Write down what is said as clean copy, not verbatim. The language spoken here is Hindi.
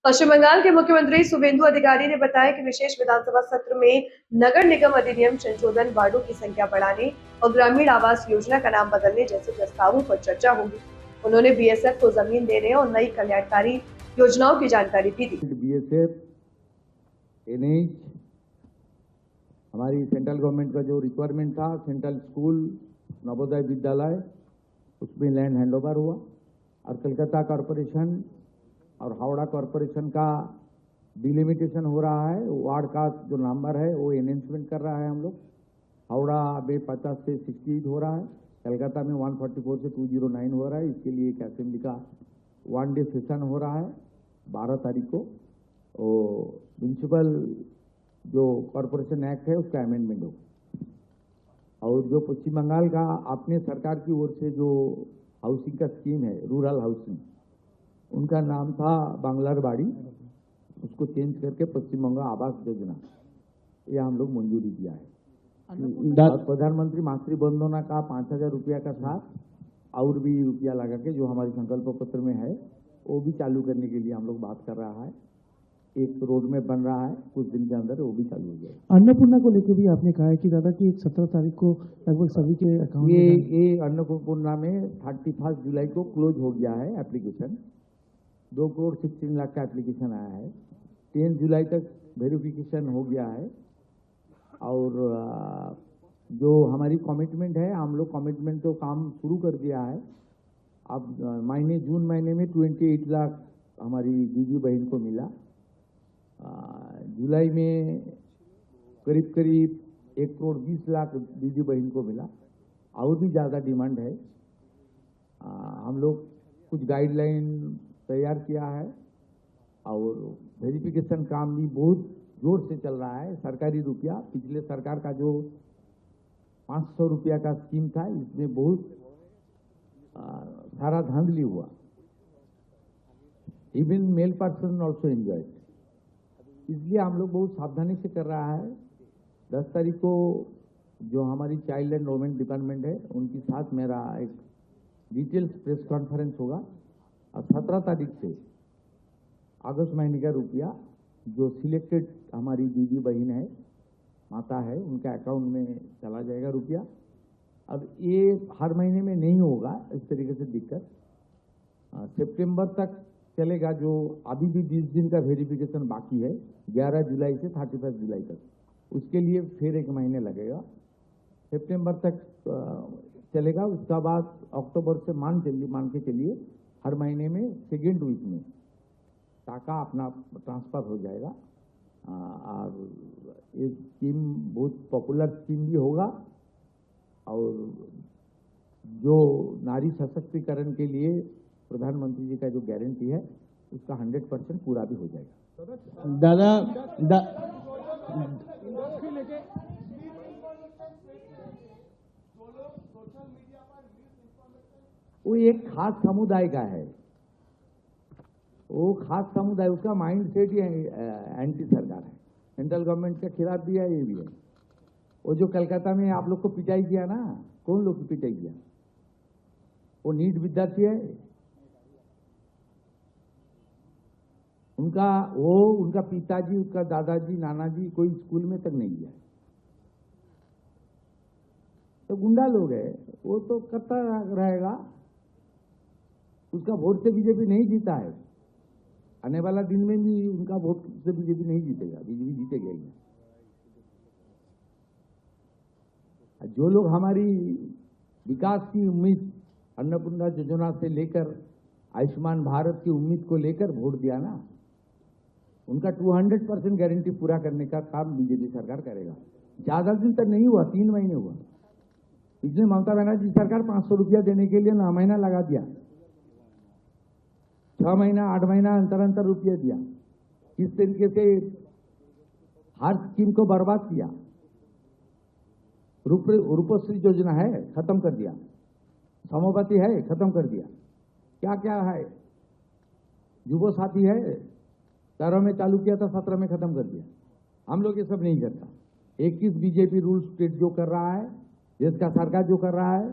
पश्चिम बंगाल के मुख्यमंत्री शुभेंदु अधिकारी ने बताया कि विशेष विधानसभा सत्र में नगर निगम अधिनियम संशोधन, वार्डों की संख्या बढ़ाने और ग्रामीण आवास योजना का नाम बदलने जैसे प्रस्तावों पर चर्चा होगी। उन्होंने बीएसएफ को जमीन देने और नई कल्याणकारी योजनाओं की जानकारी भी दी। बीएसएफ, एनएच, हमारी सेंट्रल गवर्नमेंट का जो रिक्वायरमेंट था, सेंट्रल स्कूल, नवोदय विद्यालय, उसमें लैंड हैंडओवर हुआ और कलकत्ता कॉरपोरेशन और हावड़ा कॉरपोरेशन का डिलिमिटेशन हो रहा है। वार्ड का जो नंबर है वो एनहेंसमेंट कर रहा है हम लोग। हावड़ा में 50 से 68 हो रहा है, कलकत्ता में 144 से 209 हो रहा है। इसके लिए एक असेंबली का 1 डे सेशन हो रहा है 12 तारीख को। म्यूनसिपल जो कॉरपोरेशन एक्ट है उसका अमेंडमेंट हो, और जो पश्चिम बंगाल का अपने सरकार की ओर से जो हाउसिंग का स्कीम है, रूरल हाउसिंग, उनका नाम था बांग्लार बाड़ी, उसको चेंज करके पश्चिम बंगाल आवास योजना, ये हम लोग मंजूरी दिया है। और प्रधानमंत्री मातृ वंदना का 5,000 रुपया का साथ और भी रुपया लगा के जो हमारे संकल्प पत्र में है वो भी चालू करने के लिए हम लोग बात कर रहा है। एक रोड में बन रहा है, कुछ दिन के अंदर वो भी चालू हो जाएगा। अन्नपूर्णा को लेकर भी आपने कहा है कि दादा की 17 तारीख को लगभग सभी के अकाउंट ये अन्नपूर्णा में 31 जुलाई को क्लोज हो गया है एप्लीकेशन। 2 करोड़ 16 लाख का एप्लीकेशन आया है। 10 जुलाई तक वेरिफिकेशन हो गया है। और जो हमारी कमिटमेंट है, हम लोग कमिटमेंट तो काम शुरू कर दिया है। अब जून महीने में 28 लाख हमारी दीदी बहन को मिला। जुलाई में करीब 1 करोड़ 20 लाख दीदी बहन को मिला। और भी ज़्यादा डिमांड है। हम लोग कुछ गाइडलाइन तैयार किया है और वेरिफिकेशन काम भी बहुत जोर से चल रहा है। सरकारी रुपया, पिछले सरकार का जो 500 रुपया का स्कीम था, इसमें बहुत सारा धांधली हुआ। Even male person also enjoy. इसलिए हम लोग बहुत सावधानी से कर रहा है। 10 तारीख को जो हमारी चाइल्ड एंड वुमेन डिपार्टमेंट है, उनके साथ मेरा एक डिटेल्स प्रेस कॉन्फ्रेंस होगा। और 17 तारीख से अगस्त महीने का रुपया जो सिलेक्टेड हमारी दीदी बहन है, माता है, उनके अकाउंट में चला जाएगा रुपया। अब ये हर महीने में नहीं होगा, इस तरीके से दिक्कत सितंबर तक चलेगा। जो अभी भी 20 दिन का वेरिफिकेशन बाकी है, 11 जुलाई से 31 जुलाई तक, उसके लिए फिर 1 महीने लगेगा। सितंबर तक चलेगा। उसका बाद अक्टूबर से मान के चलिए हर महीने में सेकेंड वीक में टाका अपना ट्रांसफर हो जाएगा। और ये स्कीम बहुत पॉपुलर स्कीम भी होगा। और जो नारी सशक्तिकरण के लिए प्रधानमंत्री जी का जो गारंटी है, उसका 100% पूरा भी हो जाएगा। वो एक खास समुदाय का है। वो खास समुदाय, उसका माइंड सेट ही एंटी सरकार है, सेंट्रल गवर्नमेंट के खिलाफ भी है, ये भी है। वो जो कलकत्ता में आप लोग को पिटाई किया ना, कौन लोग की पिटाई किया? वो नीट विद्यार्थी है। उनका पिताजी, उसका दादाजी, नानाजी कोई स्कूल में तक नहीं गया। तो गुंडा लोग है, वो तो करता रहेगा। उसका वोट से बीजेपी नहीं जीता है। आने वाला दिन में भी उनका वोट से बीजेपी नहीं जीतेगा, बीजेपी जीतेगा ही। जो लोग हमारी विकास की उम्मीद, अन्नपूर्णा योजना से लेकर आयुष्मान भारत की उम्मीद को लेकर वोट दिया ना, उनका 200% गारंटी पूरा करने का काम बीजेपी सरकार करेगा। ज्यादा दिन तक नहीं हुआ, 3 महीने हुआ। इसने ममता बनर्जी सरकार 500 रुपया देने के लिए 9 महीना लगा दिया, 6 महीना 8 महीना अंतर रुपया दिया। इस तरीके से हर स्कीम को बर्बाद किया। रूपश्री योजना है, खत्म कर दिया। समोपति है, खत्म कर दिया। क्या क्या है? युवा साथी है, 13 में चालू किया था, 17 में खत्म कर दिया। हम लोग ये सब नहीं करता। 21 बीजेपी रूल स्टेट जो कर रहा है, देश का सरकार जो कर रहा है,